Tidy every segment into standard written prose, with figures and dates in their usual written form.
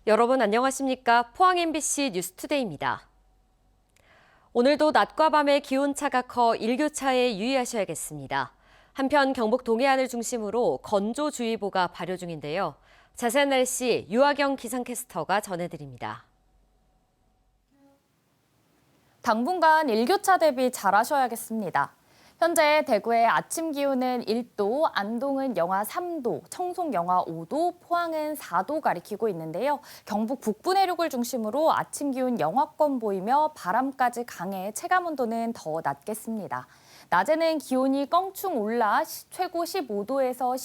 여러분 안녕하십니까? 포항 MBC 뉴스투데이입니다. 오늘도 낮과 밤의 기온차가 커 일교차에 유의하셔야겠습니다. 한편 경북 동해안을 중심으로 건조주의보가 발효 중인데요. 자세한 날씨 유아경 기상캐스터가 전해드립니다. 당분간 일교차 대비 잘하셔야겠습니다. 현재 대구의 아침 기온은 1도, 안동은 영하 3도, 청송 영하 5도, 포항은 4도 가리키고 있는데요. 경북 북부 내륙을 중심으로 아침 기온 영하권 보이며 바람까지 강해 체감온도는 더 낮겠습니다. 낮에는 기온이 껑충 올라 최고 15도에서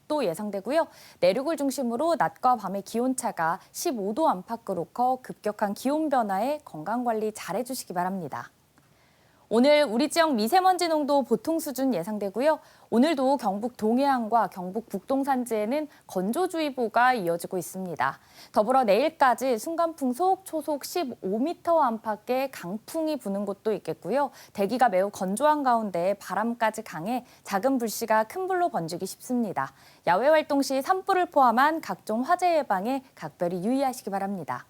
16도 예상되고요. 내륙을 중심으로 낮과 밤의 기온차가 15도 안팎으로 커 급격한 기온 변화에 건강관리 잘해주시기 바랍니다. 오늘 우리 지역 미세먼지 농도 보통 수준 예상되고요. 오늘도 경북 동해안과 경북 북동산지에는 건조주의보가 이어지고 있습니다. 더불어 내일까지 순간풍속 초속 15m 안팎의 강풍이 부는 곳도 있겠고요. 대기가 매우 건조한 가운데 바람까지 강해 작은 불씨가 큰 불로 번지기 쉽습니다. 야외 활동 시 산불을 포함한 각종 화재 예방에 각별히 유의하시기 바랍니다.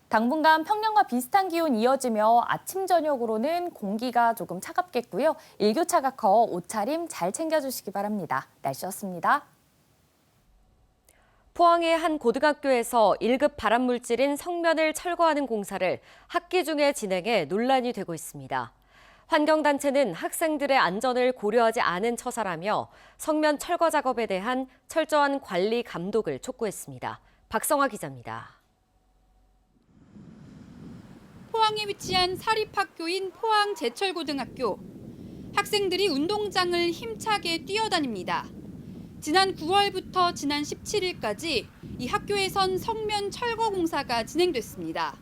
당분간 평년과 비슷한 기온 이어지며 아침, 저녁으로는 공기가 조금 차갑겠고요. 일교차가 커 옷차림 잘 챙겨주시기 바랍니다. 날씨였습니다. 포항의 한 고등학교에서 1급 발암물질인 성면을 철거하는 공사를 학기 중에 진행해 논란이 되고 있습니다. 환경단체는 학생들의 안전을 고려하지 않은 처사라며 성면 철거 작업에 대한 철저한 관리 감독을 촉구했습니다. 박성화 기자입니다. 포항에 위치한 사립학교인 포항제철고등학교. 학생들이 운동장을 힘차게 뛰어다닙니다. 지난 9월부터 지난 17일까지 이 학교에선 성면 철거 공사가 진행됐습니다.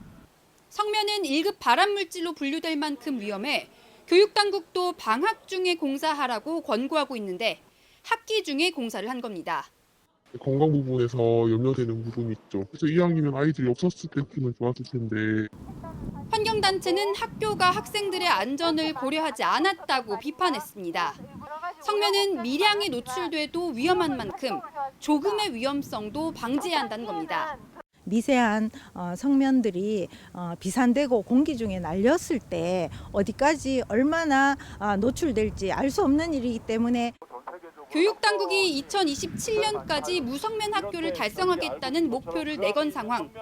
성면은 1급 발암물질로 분류될 만큼 위험해 교육당국도 방학 중에 공사하라고 권고하고 있는데 학기 중에 공사를 한 겁니다. 건강 부분에서 염려되는 부분이 있죠. 그래서 이왕이면 아이들이 없었을 때 했으면 좋았을 텐데. 환경단체는 학교가 학생들의 안전을 고려하지 않았다고 비판했습니다. 성면은 미량에 노출돼도 위험한 만큼 조금의 위험성도 방지해야 한다는 겁니다. 미세한 성면들이 비산되고 공기 중에 날렸을 때 어디까지 얼마나 노출될지 알 수 없는 일이기 때문에 교육당국이 2027년까지 무성면 학교를 달성하겠다는 목표를 내건 상황.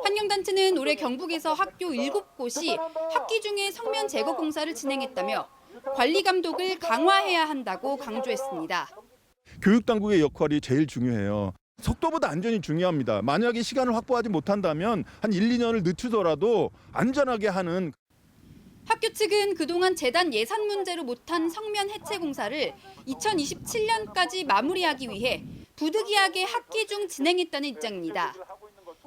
환경단체는 올해 경북에서 학교 7곳이 학기 중에 성면 제거 공사를 진행했다며 관리 감독을 강화해야 한다고 강조했습니다. 교육당국의 역할이 제일 중요해요. 속도보다 안전이 중요합니다. 만약에 시간을 확보하지 못한다면 한 1, 2년을 늦추더라도 안전하게 하는. 학교 측은 그동안 재단 예산 문제로 못한 성면 해체 공사를 2027년까지 마무리하기 위해 부득이하게 학기 중 진행했다는 입장입니다.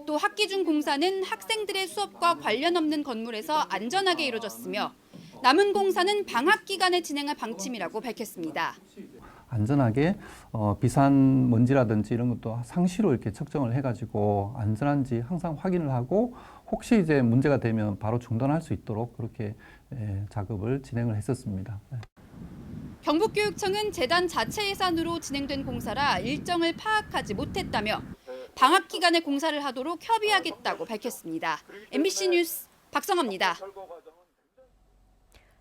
또 학기 중 공사는 학생들의 수업과 관련 없는 건물에서 안전하게 이루어졌으며 남은 공사는 방학 기간에 진행할 방침이라고 밝혔습니다. 안전하게 비산 먼지라든지 이런 것도 상시로 이렇게 측정을 해가지고 안전한지 항상 확인을 하고 혹시 이제 문제가 되면 바로 중단할 수 있도록 그렇게 작업을 진행을 했었습니다. 경북교육청은 재단 자체 예산으로 진행된 공사라 일정을 파악하지 못했다며 방학 기간에 공사를 하도록 협의하겠다고 밝혔습니다. MBC 뉴스 박성화입니다.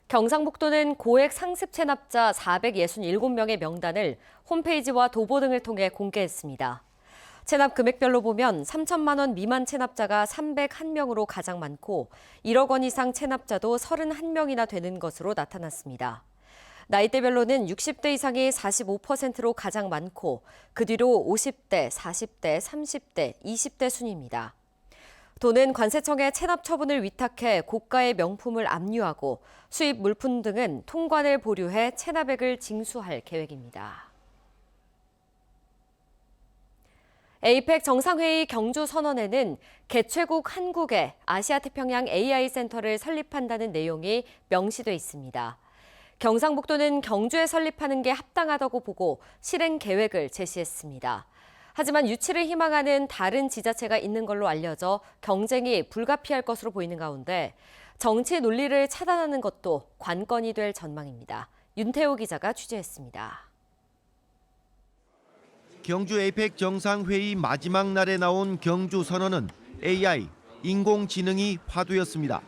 경상북도는 고액 상습 체납자 467명의 명단을 홈페이지와 도보 등을 통해 공개했습니다. 체납 금액별로 보면 3천만 원 미만 체납자가 301명으로 가장 많고 1억 원 이상 체납자도 31명이나 되는 것으로 나타났습니다. 나이대별로는 60대 이상이 45%로 가장 많고 그 뒤로 50대, 40대, 30대, 20대 순입니다. 도는 관세청에 체납 처분을 위탁해 고가의 명품을 압류하고 수입 물품 등은 통관을 보류해 체납액을 징수할 계획입니다. 에이펙 정상회의 경주 선언에는 개최국 한국에 아시아태평양 AI 센터를 설립한다는 내용이 명시돼 있습니다. 경상북도는 경주에 설립하는 게 합당하다고 보고 실행 계획을 제시했습니다. 하지만 유치를 희망하는 다른 지자체가 있는 걸로 알려져 경쟁이 불가피할 것으로 보이는 가운데 정치 논리를 차단하는 것도 관건이 될 전망입니다. 윤태호 기자가 취재했습니다. 경주 에이펙 정상회의 마지막 날에 나온 경주 선언은 AI, 인공지능이 화두였습니다.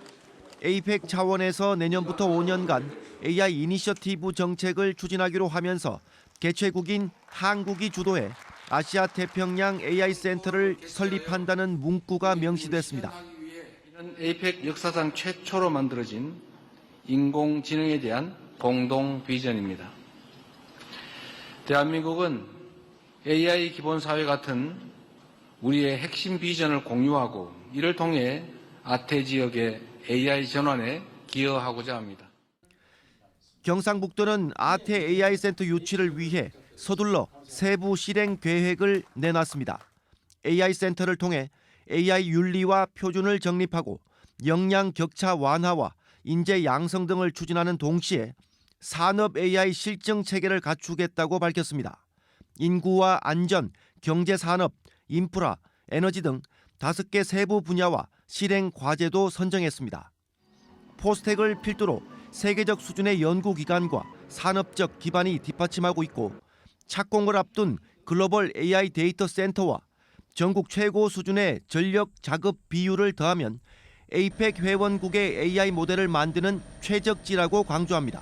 에이펙 차원에서 내년부터 5년간 AI 이니셔티브 정책을 추진하기로 하면서 개최국인 한국이 주도해 아시아 태평양 AI 센터를 설립한다는 문구가 명시됐습니다. 이는 에이펙 역사상 최초로 만들어진 인공지능에 대한 공동 비전입니다. 대한민국은 AI 기본사회 같은 우리의 핵심 비전을 공유하고 이를 통해 아태 지역의 AI 전환에 기여하고자 합니다. 경상북도는 아태 AI 센터 유치를 위해 서둘러 세부 실행 계획을 내놨습니다. AI 센터를 통해 AI 윤리와 표준을 정립하고 역량 격차 완화와 인재 양성 등을 추진하는 동시에 산업 AI 실증 체계를 갖추겠다고 밝혔습니다. 인구와 안전, 경제 산업, 인프라, 에너지 등 5개 세부 분야와 실행 과제도 선정했습니다. 포스텍을 필두로 세계적 수준의 연구기관과 산업적 기반이 뒷받침하고 있고 착공을 앞둔 글로벌 AI 데이터 센터와 전국 최고 수준의 전력 자급 비율을 더하면 에이펙 회원국의 AI 모델을 만드는 최적지라고 강조합니다.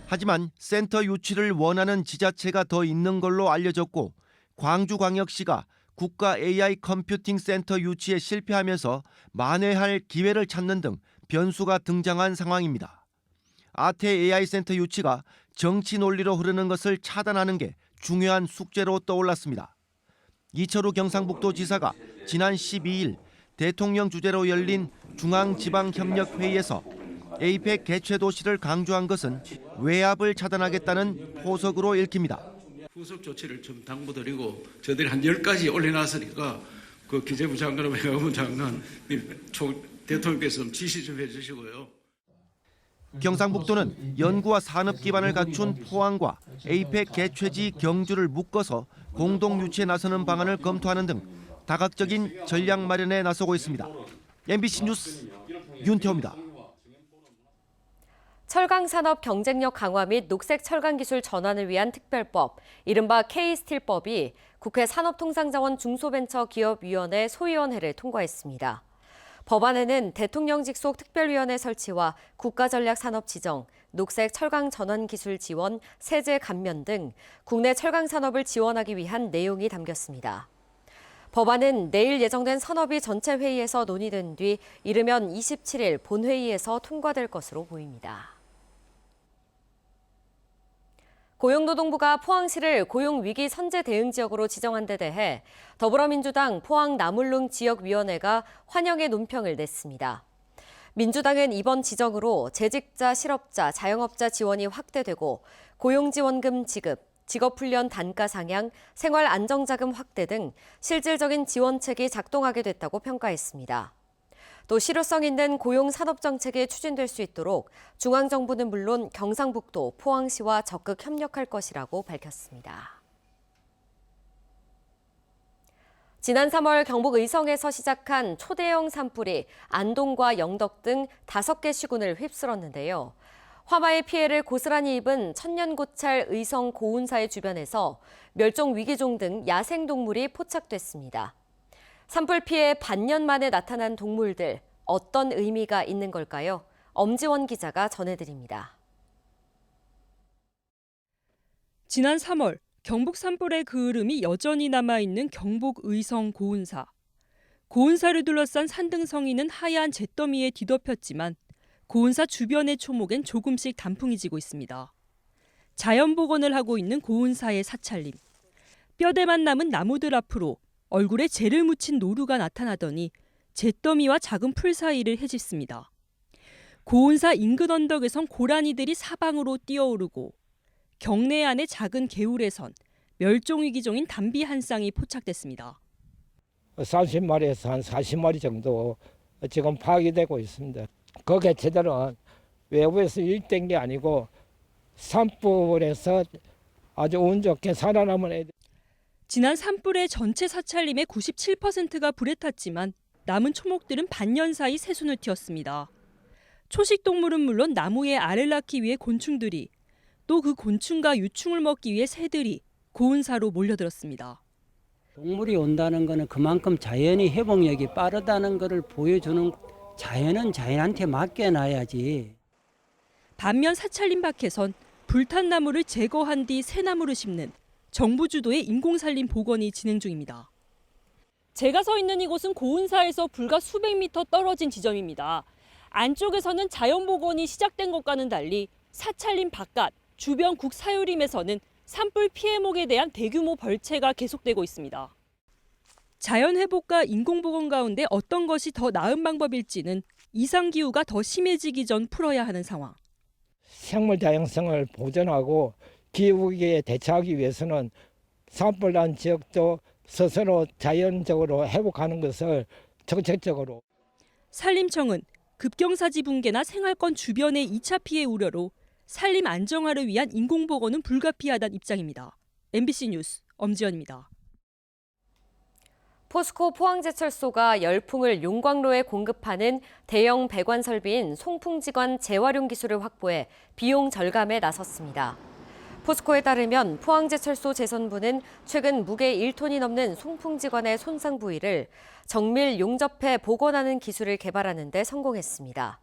하지만 센터 유치를 원하는 지자체가 더 있는 걸로 알려졌고 광주광역시가 국가 AI 컴퓨팅 센터 유치에 실패하면서 만회할 기회를 찾는 등 변수가 등장한 상황입니다. 아태 AI 센터 유치가 정치 논리로 흐르는 것을 차단하는 게 중요한 숙제로 떠올랐습니다. 이철우 경상북도지사가 지난 12일 대통령 주재로 열린 중앙지방협력회의에서 에이펙 개최 도시를 강조한 것은 외압을 차단하겠다는 포석으로 읽힙니다. 후속 조치를 좀 당부드리고 저희들이 한 10가지 올려놨으니까 그 기재부 장관과 외교부 장관 대통령께서 좀 지시 좀 해주시고요. 경상북도는 연구와 산업 기반을 갖춘 포항과 에이펙 개최지 경주를 묶어서 공동 유치에 나서는 방안을 검토하는 등 다각적인 전략 마련에 나서고 있습니다. MBC 뉴스 윤태호입니다. 철강산업 경쟁력 강화 및 녹색 철강 기술 전환을 위한 특별법, 이른바 K스틸법이 국회 산업통상자원 중소벤처기업위원회 소위원회를 통과했습니다. 법안에는 대통령 직속 특별위원회 설치와 국가전략산업 지정, 녹색 철강 전환 기술 지원, 세제 감면 등 국내 철강 산업을 지원하기 위한 내용이 담겼습니다. 법안은 내일 예정된 산업위 전체 회의에서 논의된 뒤 이르면 27일 본회의에서 통과될 것으로 보입니다. 고용노동부가 포항시를 고용위기 선제 대응 지역으로 지정한 데 대해 더불어민주당 포항나물릉 지역위원회가 환영의 논평을 냈습니다. 민주당은 이번 지정으로 재직자, 실업자, 자영업자 지원이 확대되고 고용지원금 지급, 직업훈련 단가 상향, 생활안정자금 확대 등 실질적인 지원책이 작동하게 됐다고 평가했습니다. 또 실효성 있는 고용산업정책이 추진될 수 있도록 중앙정부는 물론 경상북도, 포항시와 적극 협력할 것이라고 밝혔습니다. 지난 3월 경북 의성에서 시작한 초대형 산불이 안동과 영덕 등 5개 시군을 휩쓸었는데요. 화마의 피해를 고스란히 입은 천년고찰 의성 고운사의 주변에서 멸종위기종 등 야생동물이 포착됐습니다. 산불 피해 반년 만에 나타난 동물들, 어떤 의미가 있는 걸까요? 엄지원 기자가 전해드립니다. 지난 3월 경북 산불의 그을음이 여전히 남아있는 경북 의성 고운사. 고운사를 둘러싼 산등성이는 하얀 잿더미에 뒤덮였지만 고운사 주변의 초목엔 조금씩 단풍이 지고 있습니다. 자연복원을 하고 있는 고운사의 사찰림. 뼈대만 남은 나무들 앞으로 얼굴에 재를 묻힌 노루가 나타나더니 잿더미와 작은 풀 사이를 헤집습니다. 고운사 인근 언덕에선 고라니들이 사방으로 뛰어오르고 경내 안의 작은 개울에선 멸종위기종인 담비 한 쌍이 포착됐습니다. 30마리에서 한 40마리 정도 지금 파악이 되고 있습니다. 그 개체들은 외부에서 유입된 게 아니고 산불에서 아주 운 좋게 살아남은 애들. 지난 산불의 전체 사찰림의 97%가 불에 탔지만 남은 초목들은 반년 사이 새순을 틔웠습니다. 초식동물은 물론 나무에 알을 낳기 위해 곤충들이, 또 그 곤충과 유충을 먹기 위해 새들이 고운사로 몰려들었습니다. 동물이 온다는 거는 그만큼 자연이 회복력이 빠르다는 것을 보여주는, 자연은 자연한테 맡겨놔야지. 반면 사찰림 밖에선 불탄 나무를 제거한 뒤 새 나무를 심는 정부 주도의 인공산림 복원이 진행 중입니다. 제가 서 있는 이곳은 고운사에서 불과 수백 미터 떨어진 지점입니다. 안쪽에서는 자연복원이 시작된 것과는 달리 사찰림 바깥 주변 국사유림에서는 산불 피해목에 대한 대규모 벌채가 계속되고 있습니다. 자연회복과 인공복원 가운데 어떤 것이 더 나은 방법일지는 이상기후가 더 심해지기 전 풀어야 하는 상황. 생물 다양성을 보존하고 기후위기에 대처하기 위해서는 산불난 지역도 스스로 자연적으로 회복하는 것을 정책적으로. 산림청은 급경사지 붕괴나 생활권 주변의 2차 피해 우려로 산림 안정화를 위한 인공복원은 불가피하다는 입장입니다. MBC 뉴스 엄지연입니다. 포스코 포항제철소가 열풍을 용광로에 공급하는 대형 배관 설비인 송풍지관 재활용 기술을 확보해 비용 절감에 나섰습니다. 포스코에 따르면 포항제철소 재선부는 최근 무게 1톤이 넘는 송풍지관의 손상 부위를 정밀 용접해 복원하는 기술을 개발하는 데 성공했습니다.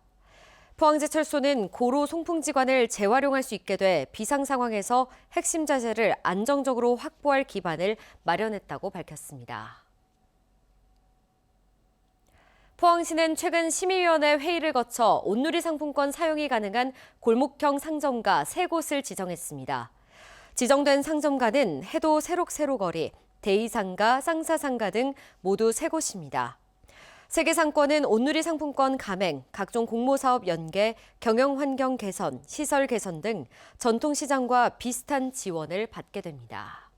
포항제철소는 고로 송풍지관을 재활용할 수 있게 돼 비상 상황에서 핵심 자재를 안정적으로 확보할 기반을 마련했다고 밝혔습니다. 포항시는 최근 심의위원회 회의를 거쳐 온누리 상품권 사용이 가능한 골목형 상점가 3곳을 지정했습니다. 지정된 상점가는 해도 세록세로거리, 대이상가, 쌍사상가 등 모두 3곳입니다. 3개 상권은 온누리 상품권 가맹, 각종 공모사업 연계, 경영환경 개선, 시설 개선 등 전통시장과 비슷한 지원을 받게 됩니다.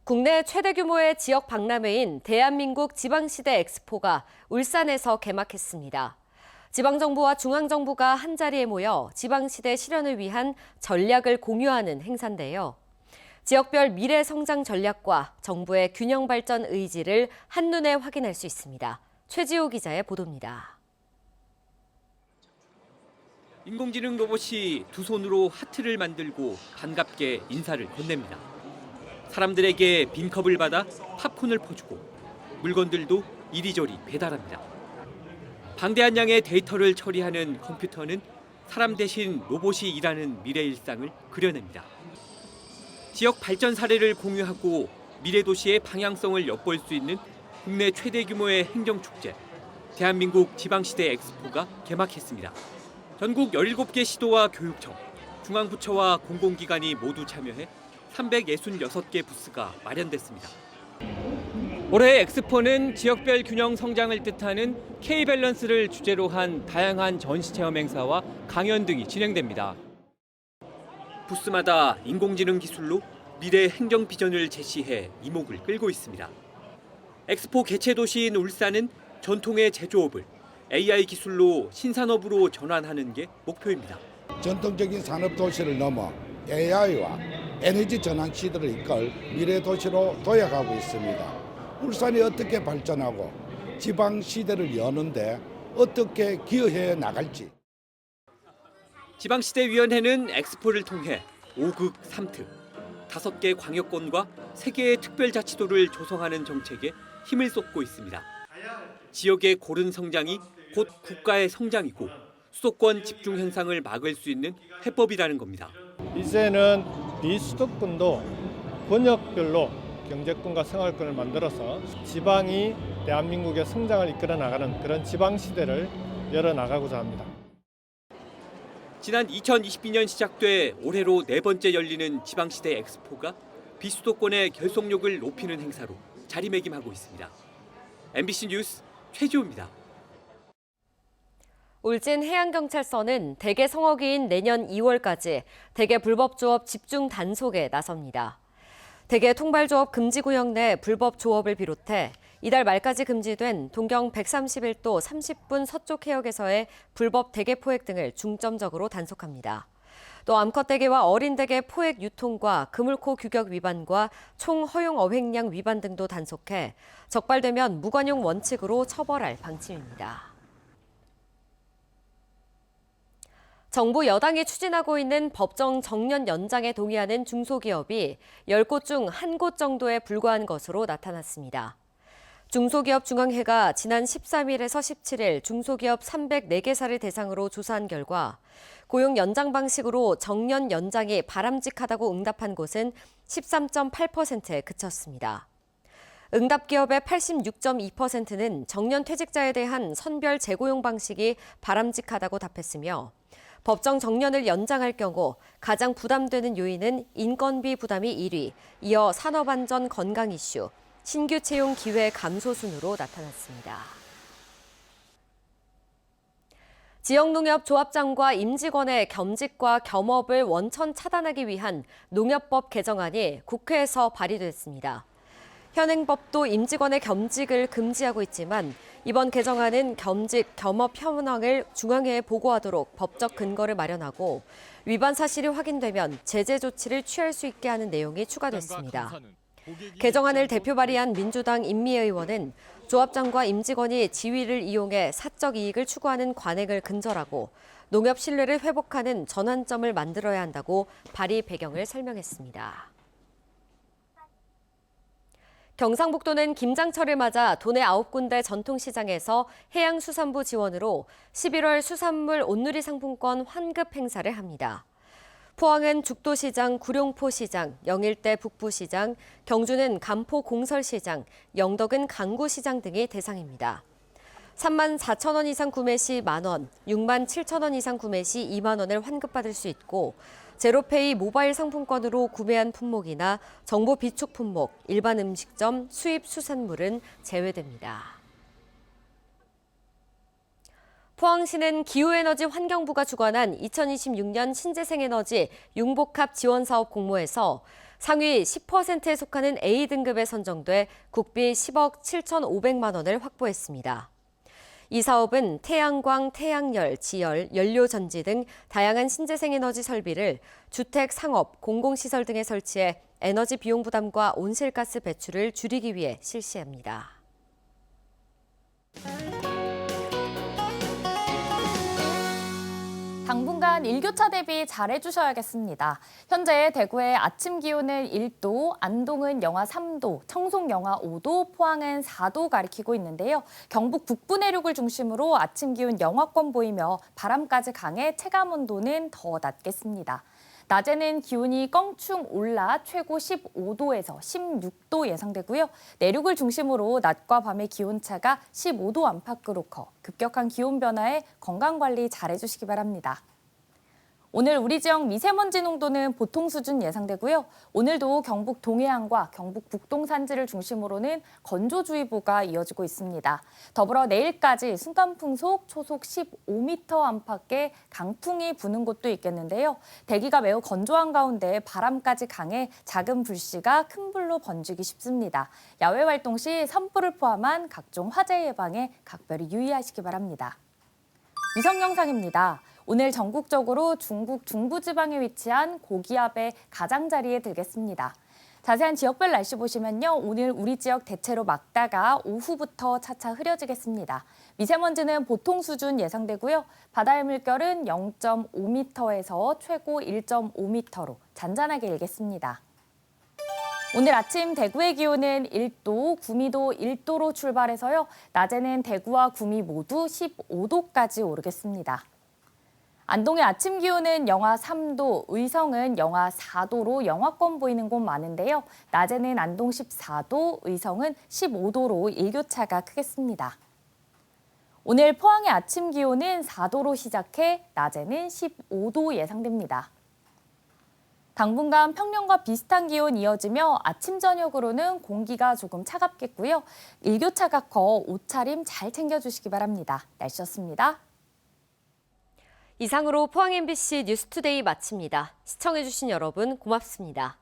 국내 최대 규모의 지역 박람회인 대한민국 지방시대 엑스포가 울산에서 개막했습니다. 지방정부와 중앙정부가 한자리에 모여 지방시대 실현을 위한 전략을 공유하는 행사인데요. 지역별 미래 성장 전략과 정부의 균형 발전 의지를 한눈에 확인할 수 있습니다. 최지호 기자의 보도입니다. 인공지능 로봇이 두 손으로 하트를 만들고 반갑게 인사를 건넵니다. 사람들에게 빈 컵을 받아 팝콘을 퍼주고 물건들도 이리저리 배달합니다. 방대한 양의 데이터를 처리하는 컴퓨터는 사람 대신 로봇이 일하는 미래 일상을 그려냅니다. 지역 발전 사례를 공유하고 미래 도시의 방향성을 엿볼 수 있는 국내 최대 규모의 행정축제, 대한민국 지방시대 엑스포가 개막했습니다. 전국 17개 시도와 교육청, 중앙부처와 공공기관이 모두 참여해 366개 부스가 마련됐습니다. 올해 엑스포는 지역별 균형 성장을 뜻하는 K-밸런스를 주제로 한 다양한 전시체험 행사와 강연 등이 진행됩니다. 부스마다 인공지능 기술로 미래 행정 비전을 제시해 이목을 끌고 있습니다. 엑스포 개최 도시인 울산은 전통의 제조업을 AI 기술로 신산업으로 전환하는 게 목표입니다. 전통적인 산업 도시를 넘어 AI와 에너지 전환 시대를 이끌 미래 도시로 도약하고 있습니다. 울산이 어떻게 발전하고 지방 시대를 여는데 어떻게 기여해 나갈지. 지방시대위원회는 엑스포를 통해 5극 3특, 5개 광역권과 3개의 특별자치도를 조성하는 정책에 힘을 쏟고 있습니다. 지역의 고른 성장이 곧 국가의 성장이고 수도권 집중 현상을 막을 수 있는 해법이라는 겁니다. 이제는 비수도권도 권역별로 경제권과 생활권을 만들어서 지방이 대한민국의 성장을 이끌어 나가는 그런 지방시대를 열어나가고자 합니다. 지난 2022년 시작돼 올해로 4번째 열리는 지방시대 엑스포가 비수도권의 결속력을 높이는 행사로 자리매김하고 있습니다. MBC 뉴스 최지호입니다. 울진 해양경찰서는 대게 성어기인 내년 2월까지 대게 불법 조업 집중 단속에 나섭니다. 대게 통발조업 금지구역 내 불법 조업을 비롯해 이달 말까지 금지된 동경 131도 30분 서쪽 해역에서의 불법 대게 포획 등을 중점적으로 단속합니다. 또 암컷 대게와 어린 대게 포획 유통과 그물코 규격 위반과 총 허용 어획량 위반 등도 단속해 적발되면 무관용 원칙으로 처벌할 방침입니다. 정부 여당이 추진하고 있는 법정 정년 연장에 동의하는 중소기업이 10곳 중 1곳 정도에 불과한 것으로 나타났습니다. 중소기업 중앙회가 지난 13일에서 17일 중소기업 304개사를 대상으로 조사한 결과 고용 연장 방식으로 정년 연장이 바람직하다고 응답한 곳은 13.8%에 그쳤습니다. 응답 기업의 86.2%는 정년 퇴직자에 대한 선별 재고용 방식이 바람직하다고 답했으며 법정 정년을 연장할 경우 가장 부담되는 요인은 인건비 부담이 1위, 이어 산업안전 건강 이슈, 신규 채용 기회 감소 순으로 나타났습니다. 지역농협 조합장과 임직원의 겸직과 겸업을 원천 차단하기 위한 농협법 개정안이 국회에서 발의됐습니다. 현행법도 임직원의 겸직을 금지하고 있지만 이번 개정안은 겸직, 겸업 현황을 중앙회에 보고하도록 법적 근거를 마련하고 위반 사실이 확인되면 제재 조치를 취할 수 있게 하는 내용이 추가됐습니다. 개정안을 대표 발의한 민주당 임미애 의원은 조합장과 임직원이 지위를 이용해 사적 이익을 추구하는 관행을 근절하고 농협 신뢰를 회복하는 전환점을 만들어야 한다고 발의 배경을 설명했습니다. 경상북도는 김장철을 맞아 도내 9군데 전통시장에서 해양수산부 지원으로 11월 수산물 온누리 상품권 환급 행사를 합니다. 포항은 죽도시장, 구룡포시장, 영일대 북부시장, 경주는 간포 공설시장, 영덕은 강구시장 등이 대상입니다. 3만 4천 원 이상 구매 시 만원, 6만 7천 원 이상 구매 시 2만 원을 환급받을 수 있고 제로페이 모바일 상품권으로 구매한 품목이나 정보 비축 품목, 일반 음식점, 수입 수산물은 제외됩니다. 포항시는 기후에너지 환경부가 주관한 2026년 신재생에너지 융복합 지원사업 공모에서 상위 10%에 속하는 A등급에 선정돼 국비 10억 7,500만 원을 확보했습니다. 이 사업은 태양광, 태양열, 지열, 연료전지 등 다양한 신재생에너지 설비를 주택, 상업, 공공시설 등에 설치해 에너지 비용 부담과 온실가스 배출을 줄이기 위해 실시합니다. 당분간 일교차 대비 잘해주셔야겠습니다. 현재 대구의 아침 기온은 1도, 안동은 영하 3도, 청송 영하 5도, 포항은 4도 가리키고 있는데요. 경북 북부 내륙을 중심으로 아침 기온 영하권 보이며 바람까지 강해 체감온도는 더 낮겠습니다. 낮에는 기온이 껑충 올라 최고 15도에서 16도 예상되고요. 내륙을 중심으로 낮과 밤의 기온차가 15도 안팎으로 커 급격한 기온 변화에 건강관리 잘해주시기 바랍니다. 오늘 우리 지역 미세먼지 농도는 보통 수준 예상되고요. 오늘도 경북 동해안과 경북 북동 산지를 중심으로는 건조주의보가 이어지고 있습니다. 더불어 내일까지 순간풍속 초속 15m 안팎의 강풍이 부는 곳도 있겠는데요. 대기가 매우 건조한 가운데 바람까지 강해 작은 불씨가 큰 불로 번지기 쉽습니다. 야외 활동 시 산불을 포함한 각종 화재 예방에 각별히 유의하시기 바랍니다. 위성 영상입니다. 오늘 전국적으로 중국 중부지방에 위치한 고기압의 가장자리에 들겠습니다. 자세한 지역별 날씨 보시면요. 오늘 우리 지역 대체로 맑다가 오후부터 차차 흐려지겠습니다. 미세먼지는 보통 수준 예상되고요. 바다의 물결은 0.5m에서 최고 1.5m로 잔잔하게 일겠습니다. 오늘 아침 대구의 기온은 1도, 구미도 1도로 출발해서요. 낮에는 대구와 구미 모두 15도까지 오르겠습니다. 안동의 아침 기온은 영하 3도, 의성은 영하 4도로 영하권 보이는 곳 많은데요. 낮에는 안동 14도, 의성은 15도로 일교차가 크겠습니다. 오늘 포항의 아침 기온은 4도로 시작해 낮에는 15도 예상됩니다. 당분간 평년과 비슷한 기온 이어지며 아침 저녁으로는 공기가 조금 차갑겠고요. 일교차가 커 옷차림 잘 챙겨주시기 바랍니다. 날씨였습니다. 이상으로 포항 MBC 뉴스투데이 마칩니다. 시청해주신 여러분 고맙습니다.